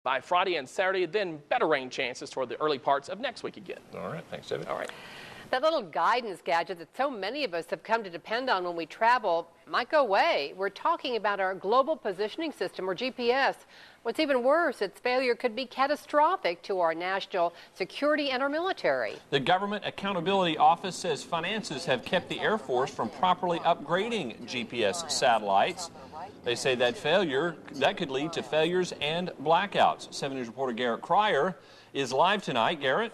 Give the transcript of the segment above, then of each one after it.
by Friday and Saturday, then better rain chances toward the early parts of next week again. All right, thanks, David. All right. That little guidance gadget that so many of us have come to depend on when we travel might go away. We're talking about our global positioning system, or GPS. What's even worse, its failure could be catastrophic to our national security and our military. The Government Accountability Office says finances have kept the Air Force from properly upgrading GPS satellites. They say that could lead to failures and blackouts. 7 News reporter Garrett Cryer is live tonight. Garrett?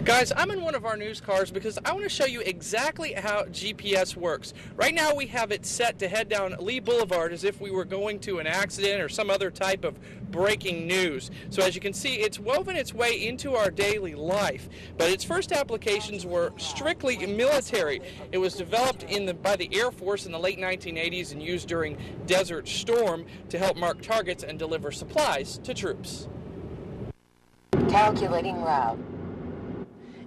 Guys, I'm in one of our news cars because I want to show you exactly how GPS works. Right now we have it set to head down Lee Boulevard as if we were going to an accident or some other type of breaking news. So as you can see, it's woven its way into our daily life. But its first applications were strictly military. It was developed by the Air Force in the late 1980s and used during Desert Storm to help mark targets and deliver supplies to troops. Calculating route.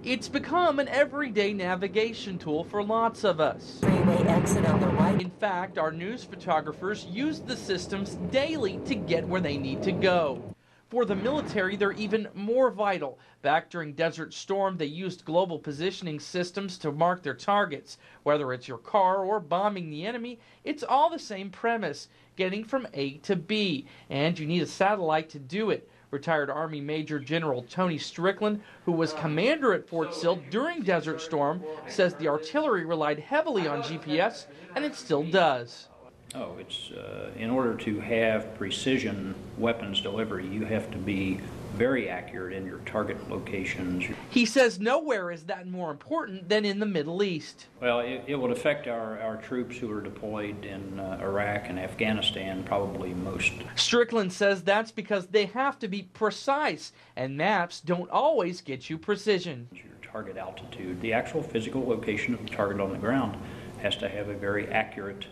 It's become an everyday navigation tool for lots of us. Freeway exit on the right. In fact, our news photographers use the systems daily to get where they need to go. For the military, they're even more vital. Back during Desert Storm, they used global positioning systems to mark their targets. Whether it's your car or bombing the enemy, it's all the same premise, getting from A to B. And you need a satellite to do it. Retired Army Major General Tony Strickland, who was commander at Fort Sill during Desert Storm, says the artillery relied heavily on GPS, and it still does. Oh, it's in order to have precision weapons delivery, you have to be very accurate in your target locations. He says nowhere is that more important than in the Middle East. Well, it would affect our troops who are deployed in Iraq and Afghanistan probably most. Strickland says that's because they have to be precise, and maps don't always get you precision. Your target altitude, the actual physical location of the target on the ground, has to have a very accurate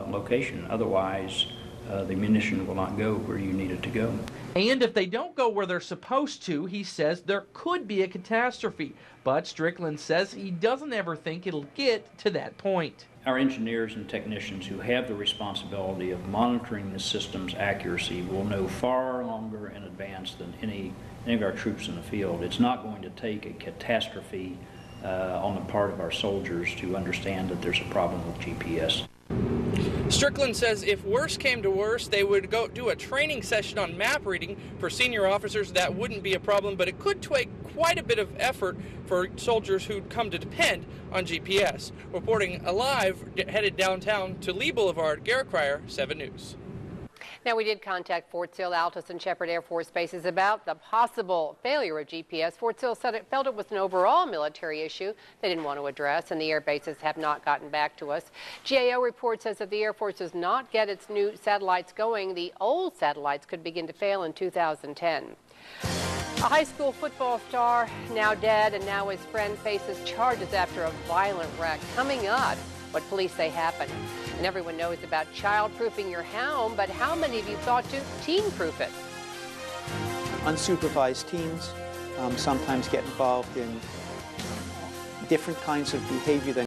location. Otherwise, the munition will not go where you need it to go. And if they don't go where they're supposed to, he says there could be a catastrophe. But Strickland says he doesn't ever think it'll get to that point. Our engineers and technicians who have the responsibility of monitoring the system's accuracy will know far longer in advance than any of our troops in the field. It's not going to take a catastrophe on the part of our soldiers to understand that there's a problem with GPS. Strickland says if worse came to worse, they would go do a training session on map reading for senior officers. That wouldn't be a problem, but it could take quite a bit of effort for soldiers who'd come to depend on GPS. Reporting live, headed downtown to Lee Boulevard, Garrett Cryer, 7 News. Now, we did contact Fort Sill, Altus, and Shepherd Air Force Bases about the possible failure of GPS. Fort Sill said it felt it was an overall military issue they didn't want to address, and the air bases have not gotten back to us. GAO report says if the Air Force does not get its new satellites going, the old satellites could begin to fail in 2010. A high school football star, now dead, and now his friend faces charges after a violent wreck. Coming up, what police say happened. And everyone knows about child-proofing your home, but how many of you thought to teen-proof it? Unsupervised teens sometimes get involved in different kinds of behavior than